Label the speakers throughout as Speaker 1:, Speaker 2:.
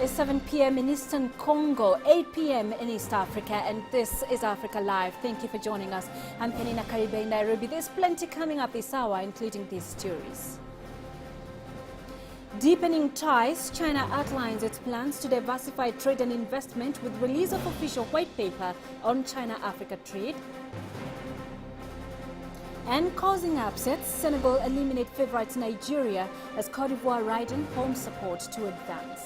Speaker 1: It's 7 p.m. in Eastern Congo, 8 p.m. in East Africa, and this is Africa Live. Thank you for joining us. I'm Penina Karibe in Nairobi. There's plenty coming up this hour, including these stories. Deepening ties, China outlines its plans to diversify trade and investment with release of official white paper on China-Africa trade. And causing upsets, Senegal eliminate favourites Nigeria as Cote d'Ivoire riding home support to advance.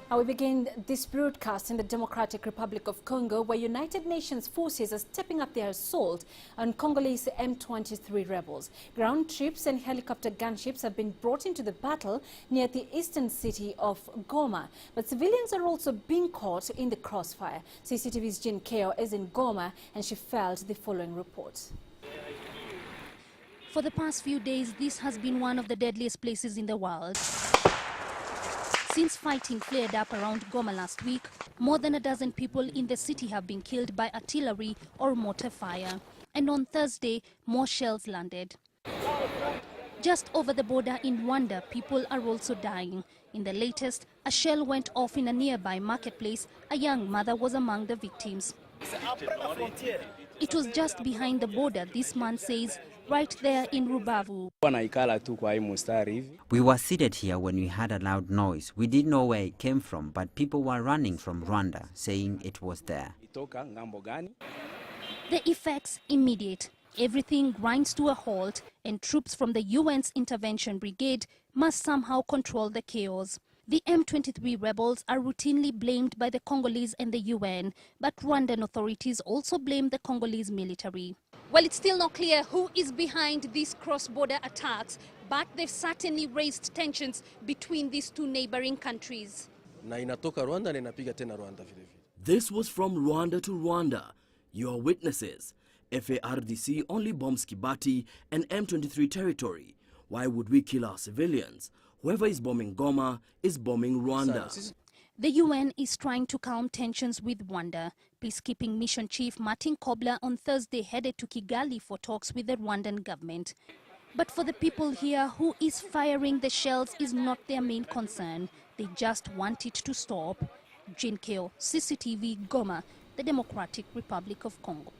Speaker 1: Now we begin this broadcast in the Democratic Republic of Congo, where United Nations forces are stepping up their assault on Congolese M23 rebels. Ground troops and helicopter gunships have been brought into the battle near the eastern city of Goma. But civilians are also being caught in the crossfire. CCTV's Jean Keo is in Goma, and she filed the following report.
Speaker 2: For the past few days, this has been one of the deadliest places in the world. Since fighting flared up around Goma last week, more than a dozen people in the city have been killed by artillery or mortar fire. And on Thursday, more shells landed. Just over the border in Rwanda, people are also dying. In the latest, a shell went off in a nearby marketplace. A young mother was among the victims. It was just behind the border, this man says, right there in Rubavu.
Speaker 3: We were seated here when we heard a loud noise. We didn't know where it came from, but people were running from Rwanda, saying it was there.
Speaker 2: The effects immediate. Everything grinds to a halt, and troops from the UN's intervention brigade must somehow control the chaos. The M23 rebels are routinely blamed by the Congolese and the UN, but Rwandan authorities also blame the Congolese military. Well, it's still not clear who is behind these cross-border attacks, but they've certainly raised tensions between these two neighboring countries.
Speaker 4: This was from Rwanda to Rwanda. You are witnesses. FARDC only bombs Kibati and M23 territory. Why would we kill our civilians? Whoever is bombing Goma is bombing Rwanda.
Speaker 2: The UN is trying to calm tensions with Rwanda. Peacekeeping Mission Chief Martin Kobler on Thursday headed to Kigali for talks with the Rwandan government. But for the people here, who is firing the shells is not their main concern. They just want it to stop. Jean Keo, CCTV, Goma, the Democratic Republic of Congo.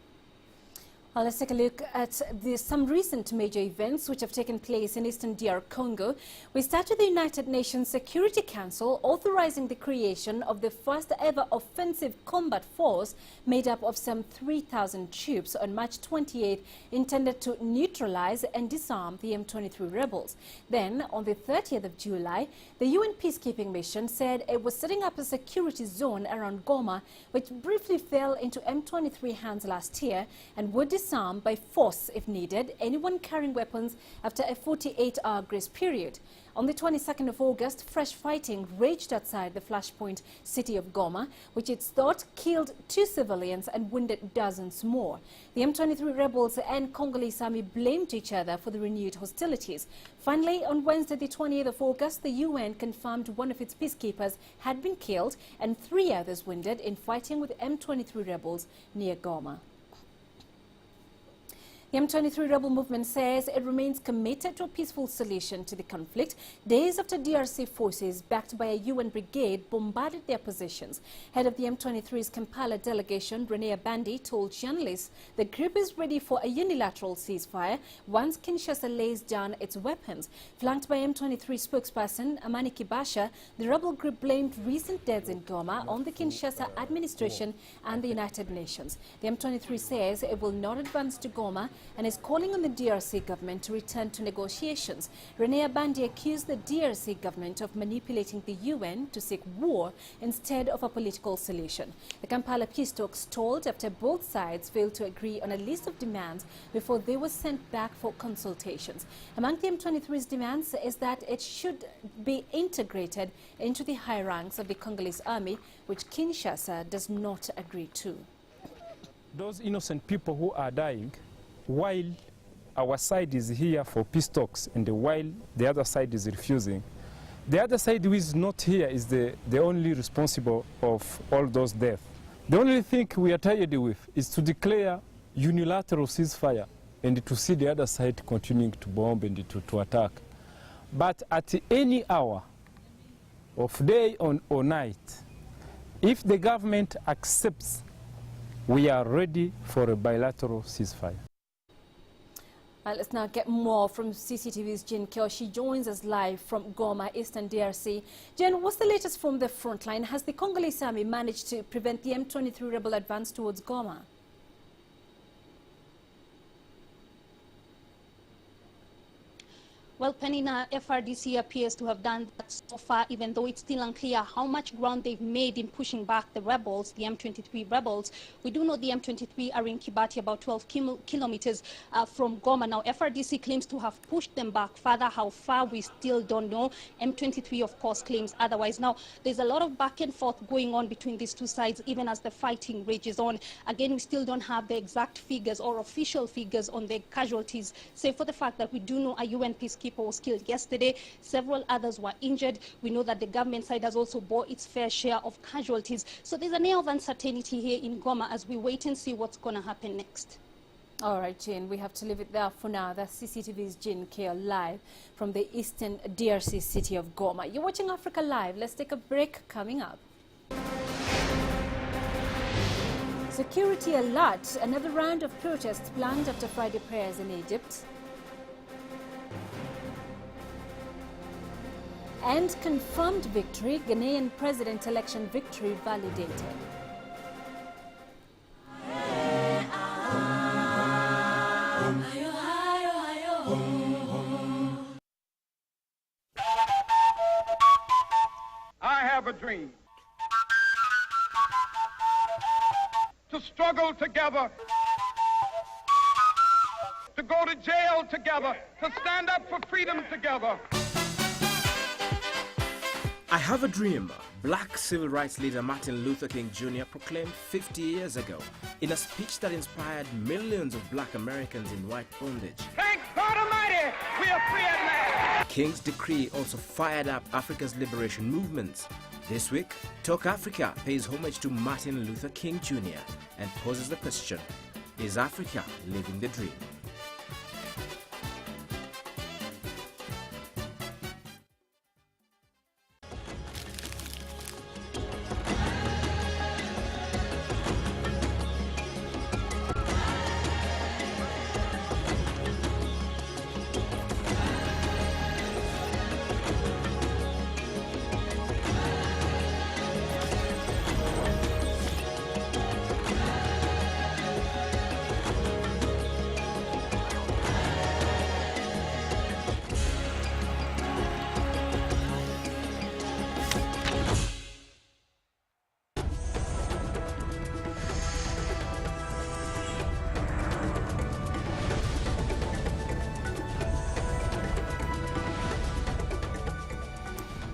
Speaker 1: Well, let's take a look at some recent major events which have taken place in eastern DR Congo. We start with the United Nations Security Council authorizing the creation of the first ever offensive combat force made up of some 3,000 troops on March 28, intended to neutralize and disarm the M23 rebels. Then, on the 30th of July, the UN peacekeeping mission said it was setting up a security zone around Goma, which briefly fell into M23 hands last year and would disarm by force if needed anyone carrying weapons after a 48-hour grace period. On the 22nd of August, fresh fighting raged outside the flashpoint city of Goma, which it's thought killed 2 civilians and wounded dozens more. The M23 rebels and Congolese army blamed each other for the renewed hostilities. Finally, on Wednesday, the 20th of August, the UN confirmed one of its peacekeepers had been killed and 3 others wounded in fighting with M23 rebels near Goma. The M23 rebel movement says it remains committed to a peaceful solution to the conflict days after DRC forces, backed by a UN brigade, bombarded their positions. Head of the M23's Kampala delegation, Renea Bandi, told journalists the group is ready for a unilateral ceasefire once Kinshasa lays down its weapons. Flanked by M23 spokesperson Amani Kibasha, the rebel group blamed recent deaths in Goma on the Kinshasa administration and the United Nations. The M23 says it will not advance to Goma and is calling on the DRC government to return to negotiations. Renea Bandi accused the DRC government of manipulating the UN to seek war instead of a political solution. The Kampala peace talks stalled after both sides failed to agree on a list of demands before they were sent back for consultations. Among the M23's demands is that it should be integrated into the high ranks of the Congolese army, which Kinshasa does not agree to.
Speaker 5: Those innocent people who are dying, while our side is here for peace talks and while the other side is refusing, the other side who is not here is the only responsible of all those deaths. The only thing we are tired with is to declare unilateral ceasefire and to see the other side continuing to bomb and to attack. But at any hour of day or night, if the government accepts, we are ready for a bilateral ceasefire.
Speaker 1: Let's now get more from CCTV's Jen Kyo. She joins us live from Goma, Eastern DRC. Jen, what's the latest from the front line? Has the Congolese army managed to prevent the M23 rebel advance towards Goma?
Speaker 2: Well, Penina, FRDC appears to have done that so far, even though it's still unclear how much ground they've made in pushing back the rebels, the M23 rebels. We do know the M23 are in Kibati, about 12 kilometers from Goma. Now, FRDC claims to have pushed them back further. How far, we still don't know. M23, of course, claims otherwise. Now, there's a lot of back and forth going on between these two sides, even as the fighting rages on. Again, we still don't have the exact figures or official figures on the casualties, save for the fact that we do know a UN peacekeeper was killed yesterday. Several others were injured. We know that the government side has also bore its fair share of casualties. So there's an air of uncertainty here in Goma as we wait and see what's going to happen next.
Speaker 1: All right, Jane, we have to leave it there for now. That's CCTV's Jane Keo live from the Eastern DRC city of Goma. You're watching Africa Live. Let's take a break. Coming up. Security alert. Another round of protests planned after Friday prayers in Egypt. And confirmed victory, Ghanaian president election victory validated.
Speaker 6: I have a dream to struggle together, to go to jail together, to stand up for freedom together.
Speaker 7: I have a dream, Black civil rights leader Martin Luther King Jr. proclaimed 50 years ago in a speech that inspired millions of black Americans in white bondage.
Speaker 6: Thank God Almighty, we are free at last.
Speaker 7: King's decree also fired up Africa's liberation movements. This week, Talk Africa pays homage to Martin Luther King Jr. and poses the question, is Africa living the dream?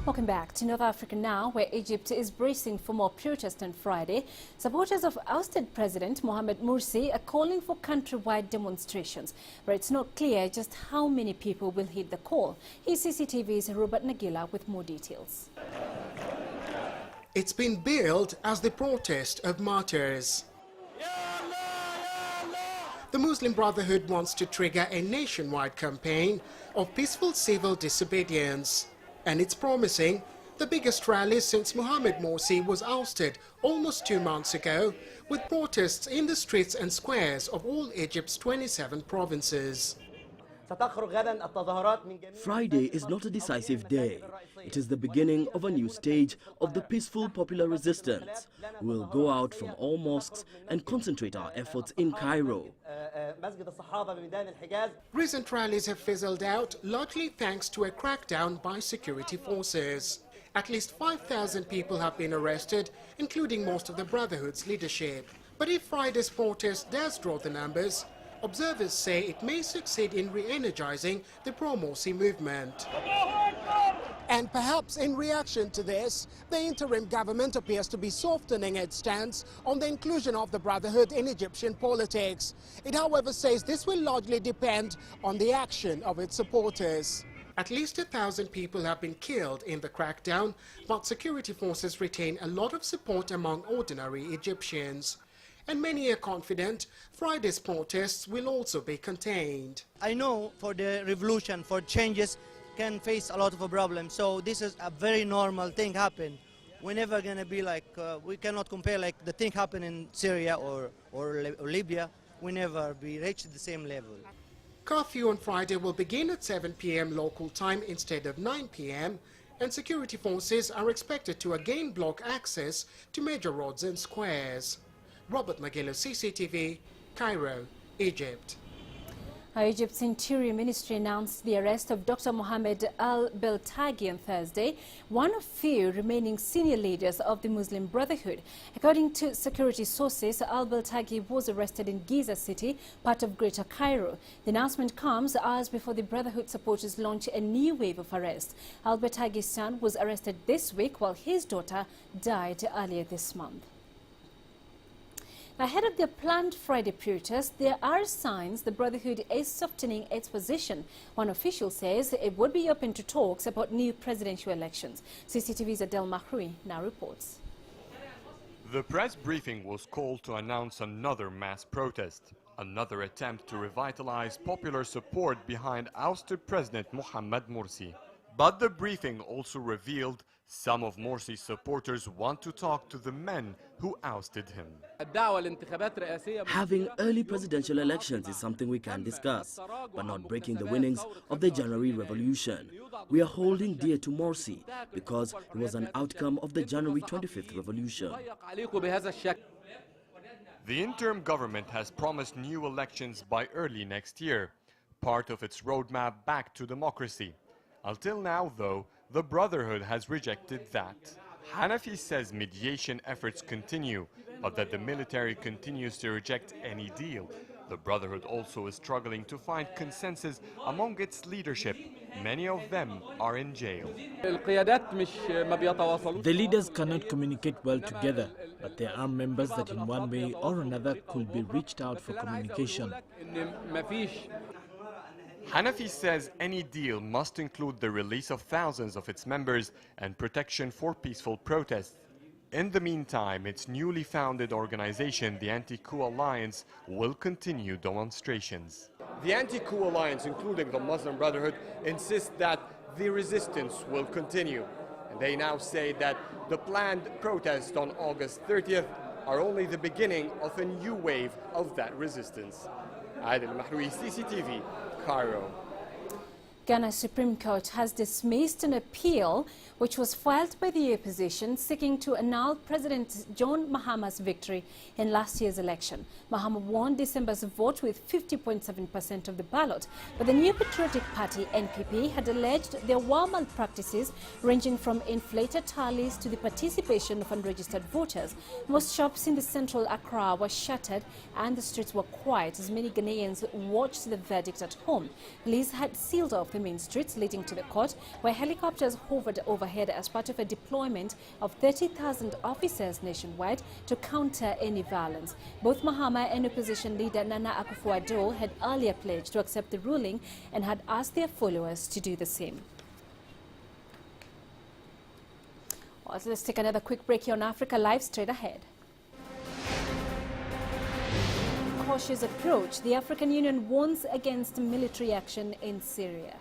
Speaker 1: Welcome back to North Africa now, where Egypt is bracing for more protests on Friday. Supporters of ousted President Mohamed Morsi are calling for countrywide demonstrations, but it's not clear just how many people will heed the call. Here's CCTV's Robert Nagila with more details.
Speaker 8: It's been billed as the protest of martyrs. The Muslim Brotherhood wants to trigger a nationwide campaign of peaceful civil disobedience. And it's promising the biggest rally since Mohamed Morsi was ousted almost 2 months ago, with protests in the streets and squares of all Egypt's 27 provinces.
Speaker 4: Friday is not a decisive day. It is the beginning of a new stage of the peaceful popular resistance. We will go out from all mosques and concentrate our efforts in Cairo.
Speaker 8: Recent rallies have fizzled out, largely thanks to a crackdown by security forces. At least 5,000 people have been arrested, including most of the Brotherhood's leadership. But if Friday's protest does draw the numbers, observers say it may succeed in re-energizing the pro-Morsi movement. And perhaps in reaction to this, the interim government appears to be softening its stance on the inclusion of the Brotherhood in Egyptian politics. It, however, says this will largely depend on the action of its supporters. At least 1,000 people have been killed in the crackdown, but security forces retain a lot of support among ordinary Egyptians. And many are confident Friday's protests will also be contained.
Speaker 9: I know for the revolution, for changes, can face a lot of problems. So this is a very normal thing happen. We're never gonna be like, we cannot compare like the thing happen in Syria or Libya. We never be reached the same level.
Speaker 8: Curfew on Friday will begin at 7 p.m. local time instead of 9 p.m. and security forces are expected to again block access to major roads and squares. Robert Magillo, CCTV, Cairo, Egypt.
Speaker 1: Egypt's Interior Ministry announced the arrest of Dr. Mohammed al-Beltagi on Thursday, one of few remaining senior leaders of the Muslim Brotherhood. According to security sources, al-Beltagi was arrested in Giza City, part of Greater Cairo. The announcement comes hours before the Brotherhood supporters launch a new wave of arrests. Al-Beltagi's son was arrested this week while his daughter died earlier this month. Ahead of their planned Friday protest, there are signs the Brotherhood is softening its position. One official says it would be open to talks about new presidential elections. CCTV's Adel Mahroui now reports.
Speaker 10: The press briefing was called to announce another mass protest, another attempt to revitalize popular support behind ousted President Mohamed Morsi. But the briefing also revealed some of Morsi's supporters want to talk to the men who ousted him.
Speaker 4: Having early presidential elections is something we can discuss, but not breaking the winnings of the January revolution. We are holding dear to Morsi because it was an outcome of the January 25th revolution.
Speaker 10: The interim government has promised new elections by early next year, part of its roadmap back to democracy. Until now, though, the Brotherhood has rejected that. Hanafi says mediation efforts continue, but that the military continues to reject any deal. The Brotherhood also is struggling to find consensus among its leadership. Many of them are in jail.
Speaker 11: The leaders cannot communicate well together, but there are members that in one way or another could be reached out for communication.
Speaker 10: Hanafi says any deal must include the release of thousands of its members and protection for peaceful protests. In the meantime, its newly founded organization, the Anti-Coup Alliance, will continue demonstrations. The Anti-Coup Alliance, including the Muslim Brotherhood, insists that the resistance will continue. And they now say that the planned protests on August 30th are only the beginning of a new wave of that resistance. Adel Mahroui, CCTV, Cairo.
Speaker 1: Ghana's Supreme Court has dismissed an appeal which was filed by the opposition seeking to annul President John Mahama's victory in last year's election. Mahama won December's vote with 50.7% of the ballot, but the New Patriotic Party, NPP, had alleged there were malpractices ranging from inflated tallies to the participation of unregistered voters. Most shops in the central Accra were shuttered and the streets were quiet as many Ghanaians watched the verdict at home. Police had sealed off the main streets leading to the court, where helicopters hovered overhead as part of a deployment of 30,000 officers nationwide to counter any violence. Both Mahama and opposition leader Nana Akufo-Addo had earlier pledged to accept the ruling and had asked their followers to do the same. Well, so let's take another quick break here on Africa Live. Straight ahead. Cautious approach. The African Union warns against military action in Syria.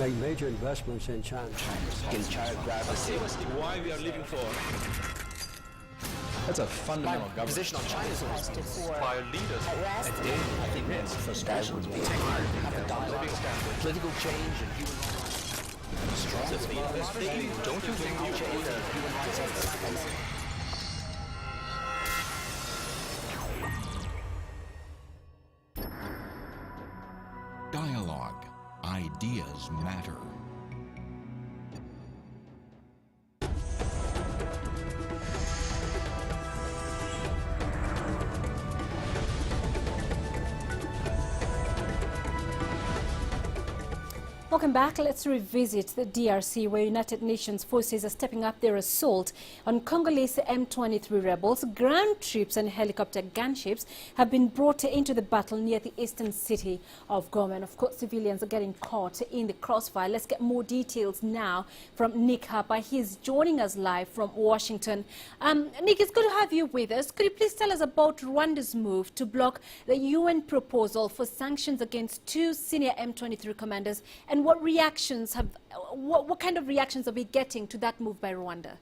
Speaker 12: make major investments in China.
Speaker 13: Why we are leaving for?
Speaker 14: That's a fundamental government
Speaker 13: Position on China's
Speaker 10: By leaders.
Speaker 13: I think that's frustration. Have a dialogue, political change and human rights.
Speaker 10: Don't you think you
Speaker 13: human rights ethics?
Speaker 15: Dialogue. Ideas matter.
Speaker 1: Welcome back. Let's revisit the DRC, where United Nations forces are stepping up their assault on Congolese M23 rebels. Ground troops and helicopter gunships have been brought into the battle near the eastern city of Goma. And of course, civilians are getting caught in the crossfire. Let's get more details now from Nick Harper. He's joining us live from Washington. Nick, it's good to have you with us. Could you please tell us about Rwanda's move to block the UN proposal for sanctions against 2 senior M23 commanders, and what kind of reactions are we getting to that move by Rwanda?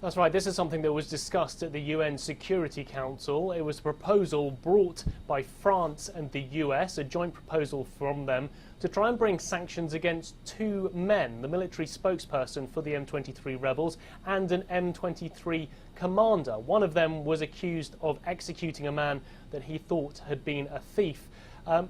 Speaker 16: That's right. This is something that was discussed at the UN Security Council. It was a proposal brought by France and the US, a joint proposal from them, to try and bring sanctions against 2 men, the military spokesperson for the M23 rebels and an M23 commander. One of them was accused of executing a man that he thought had been a thief.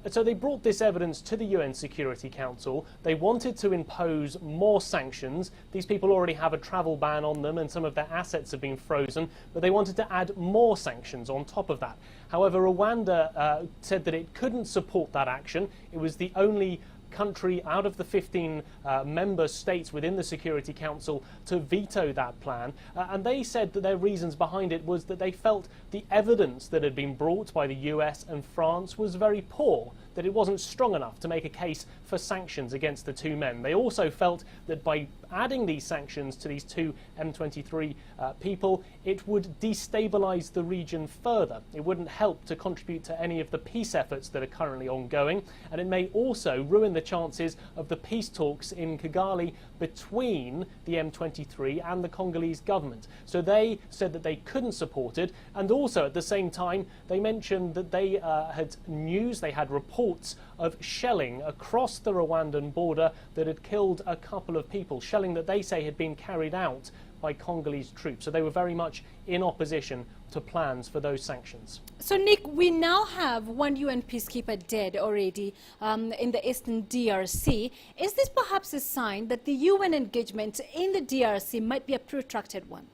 Speaker 16: So they brought this evidence to the UN Security Council. They wanted to impose more sanctions. These people already have a travel ban on them and some of their assets have been frozen, but they wanted to add more sanctions on top of that. However, Rwanda said that it couldn't support that action. It was the only country out of the 15 member states within the Security Council to veto that plan, and they said that their reasons behind it was that they felt the evidence that had been brought by the US and France was very poor, that it wasn't strong enough to make a case for sanctions against the 2 men. They also felt that by adding these sanctions to these 2 M23 people, it would destabilize the region further. It wouldn't help to contribute to any of the peace efforts that are currently ongoing, and it may also ruin the chances of the peace talks in Kigali between the M23 and the Congolese government. So they said that they couldn't support it, and also at the same time they mentioned that they had reports of shelling across the Rwandan border that had killed a couple of people, shelling that they say had been carried out by Congolese troops. So they were very much in opposition to plans for those sanctions.
Speaker 1: So Nick, we now have 1 UN peacekeeper dead already in the eastern DRC. Is this perhaps a sign that the UN engagement in the DRC might be a protracted one?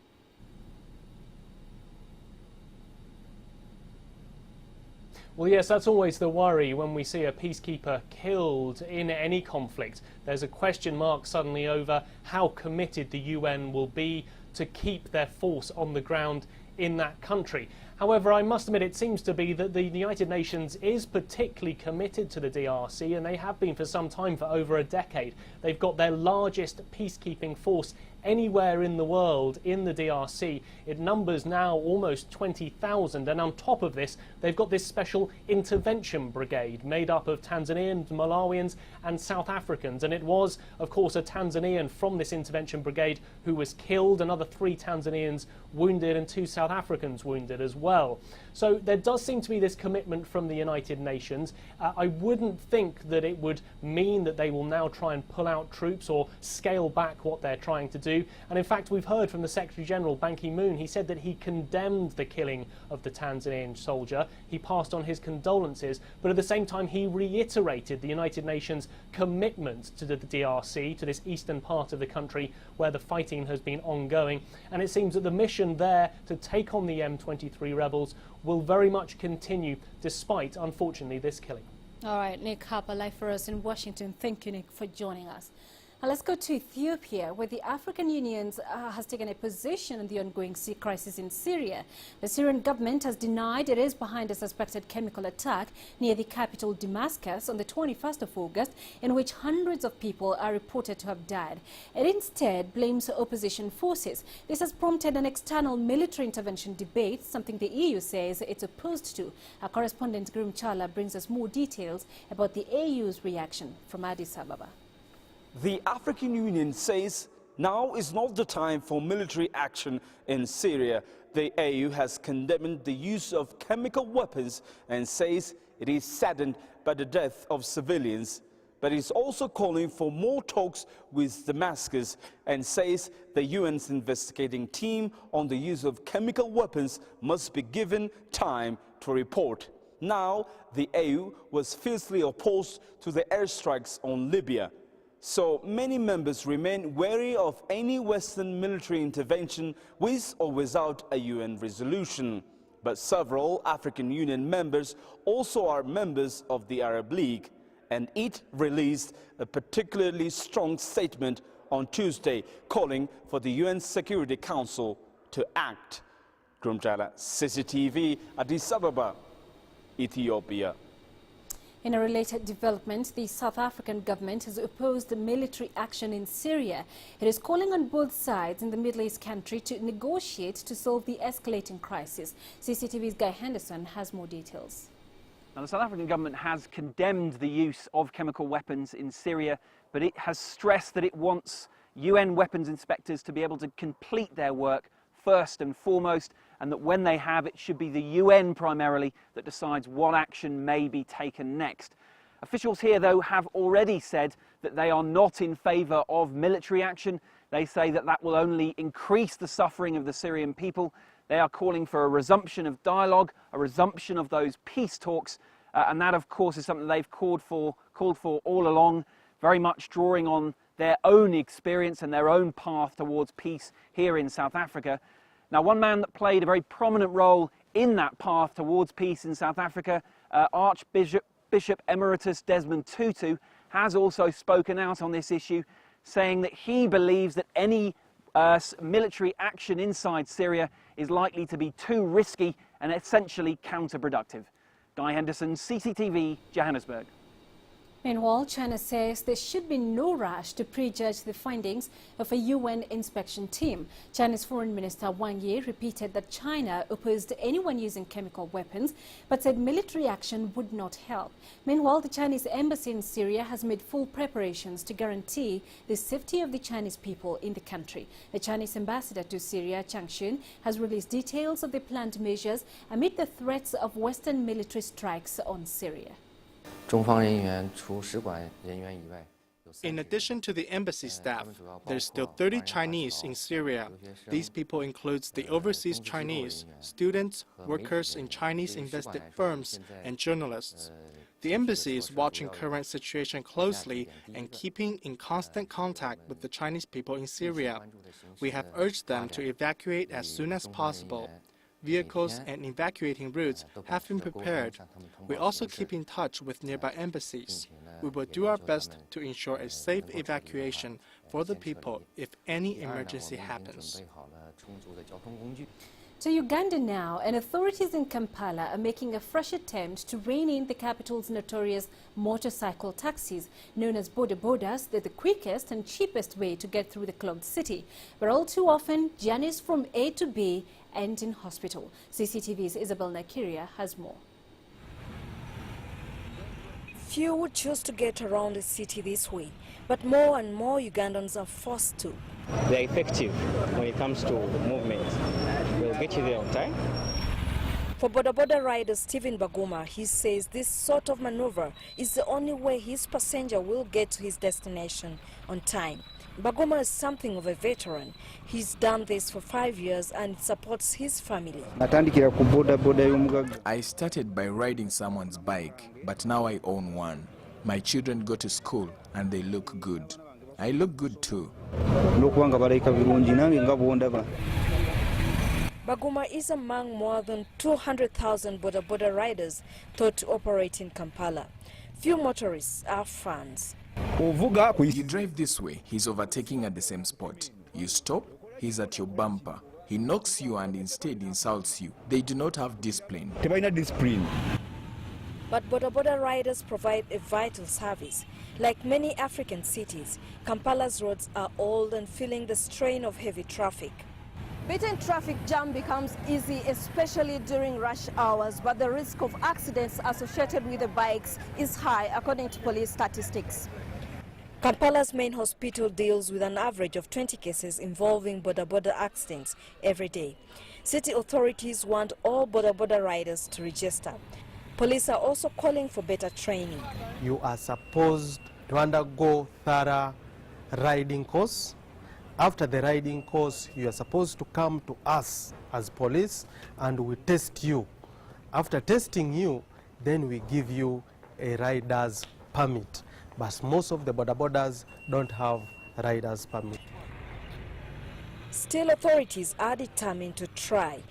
Speaker 16: Well, yes, that's always the worry when we see a peacekeeper killed in any conflict. There's a question mark suddenly over how committed the UN will be to keep their force on the ground in that country. However, I must admit it seems to be that the United Nations is particularly committed to the DRC, and they have been for some time, for over a decade. They've got their largest peacekeeping force anywhere in the world in the DRC. It numbers now almost 20,000, and on top of this they've got this special intervention brigade made up of Tanzanians, Malawians and South Africans, and it was of course a Tanzanian from this intervention brigade who was killed, another 3 Tanzanians wounded and 2 South Africans wounded as well. So there does seem to be this commitment from the United Nations. I wouldn't think that it would mean that they will now try and pull out troops or scale back what they're trying to do. And in fact, we've heard from the Secretary General, Ban Ki-moon. He said that he condemned the killing of the Tanzanian soldier. He passed on his condolences, but at the same time he reiterated the United Nations commitment to the DRC, to this eastern part of the country where the fighting has been ongoing. And it seems that the mission there to take on the M23 rebels will very much continue despite, unfortunately, this killing.
Speaker 1: All right, Nick Harper, live for us in Washington. Thank you, Nick, for joining us. Now let's go to Ethiopia, where the African Union has taken a position on the ongoing crisis in Syria. The Syrian government has denied it is behind a suspected chemical attack near the capital Damascus on the 21st of August, in which hundreds of people are reported to have died. It instead blames opposition forces. This has prompted an external military intervention debate, something the EU says it's opposed to. Our correspondent Grim Chala brings us more details about the AU's reaction from Addis Ababa.
Speaker 17: The African Union says now is not the time for military action in Syria. The AU has condemned the use of chemical weapons and says it is saddened by the death of civilians. But is also calling for more talks with Damascus and says the UN's investigating team on the use of chemical weapons must be given time to report. Now, the AU was fiercely opposed to the airstrikes on Libya. So many members remain wary of any Western military intervention with or without a UN resolution. But several African Union members also are members of the Arab League, and it released a particularly strong statement on Tuesday calling for the UN Security Council to act. Grumjala, CCTV, Addis Ababa, Ethiopia.
Speaker 1: In a related development, the South African government has opposed the military action in Syria. It is calling on both sides in the Middle East country to negotiate to solve the escalating crisis. CCTV's Guy Henderson has more details.
Speaker 18: Now, the South African government has condemned the use of chemical weapons in Syria, but it has stressed that it wants UN weapons inspectors to be able to complete their work first and foremost, and that when they have, it should be the UN primarily that decides what action may be taken next. Officials here, though, have already said that they are not in favour of military action. They say that that will only increase the suffering of the Syrian people. They are calling for a resumption of dialogue, a resumption of those peace talks, and that, of course, is something they've called for all along, very much drawing on their own experience and their own path towards peace here in South Africa. Now, one man that played a very prominent role in that path towards peace in South Africa, Archbishop Emeritus Desmond Tutu, has also spoken out on this issue, saying that he believes that any military action inside Syria is likely to be too risky and essentially counterproductive. Guy Henderson, CCTV, Johannesburg.
Speaker 1: Meanwhile, China says there should be no rush to prejudge the findings of a UN inspection team. China's Foreign Minister Wang Yi repeated that China opposed anyone using chemical weapons, but said military action would not help. Meanwhile, the Chinese embassy in Syria has made full preparations to guarantee the safety of the Chinese people in the country. The Chinese ambassador to Syria, Chang Xun, has released details of the planned measures amid the threats of Western military strikes on Syria.
Speaker 19: In addition to the embassy staff, there's still 30 Chinese in Syria. These people include the overseas Chinese, students, workers in Chinese-invested firms, and journalists. The embassy is watching current situation closely and keeping in constant contact with the Chinese people in Syria. We have urged them to evacuate as soon as possible. Vehicles and evacuating routes have been prepared. We also keep in touch with nearby embassies. We will do our best to ensure a safe evacuation for the people if any emergency happens.
Speaker 1: To Uganda now, and authorities in Kampala are making a fresh attempt to rein in the capital's notorious motorcycle taxis, known as boda bodas. They're the quickest and cheapest way to get through the clogged city. But all too often, journeys from A to B end in hospital. CCTV's Isabel Nakiria has more.
Speaker 20: Few would choose to get around the city this way, but more and more Ugandans are forced to.
Speaker 21: They're effective when it comes to movement. They'll get you there on time.
Speaker 20: For boda boda rider Stephen Baguma, he says this sort of maneuver is the only way his passenger will get to his destination on time. Baguma is something of a veteran. He's done this for 5 years and supports his family.
Speaker 22: I started by riding someone's bike, but now I own one. My children go to school and they look good. I look good too.
Speaker 20: Baguma is among more than 200,000 boda boda riders thought to operate in Kampala. few motorists are fans.
Speaker 22: You drive this way, he's overtaking at the same spot. You stop, he's at your bumper. He knocks you and instead insults you. They do not have discipline.
Speaker 20: But boda riders provide a vital service. Like many African cities, Kampala's roads are old and feeling the strain of heavy traffic. Beating traffic jam becomes easy, especially during rush hours, but the risk of accidents associated with the bikes is high, according to police statistics. Kampala's main hospital deals with an average of 20 cases involving boda accidents every day. City authorities want all boda riders to register. Police are also calling for better training.
Speaker 3: You are supposed to undergo thorough riding course. After the riding course, you are supposed to come to us as police and we test you. After testing you, then we give you a rider's permit. But most of the bodas don't have rider's permit.
Speaker 20: Still, authorities are determined to try.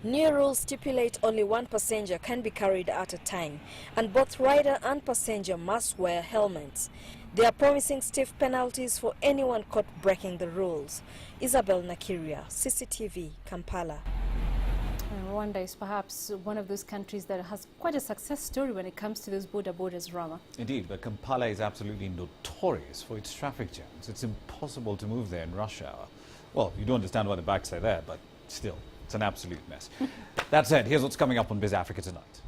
Speaker 20: New rules stipulate only one passenger can be carried at a time, and both rider and passenger must wear helmets. They are promising stiff penalties for anyone caught breaking the rules. Isabel Nakiria, CCTV, Kampala.
Speaker 1: Rwanda is perhaps one of those countries that has quite a success story when it comes to those borders, Rama.
Speaker 5: Indeed, but Kampala is absolutely notorious for its traffic jams. It's impossible to move there in rush hour. Well, you do understand why the bikes are there, but still, it's an absolute mess. That said, here's what's coming up on Biz Africa tonight.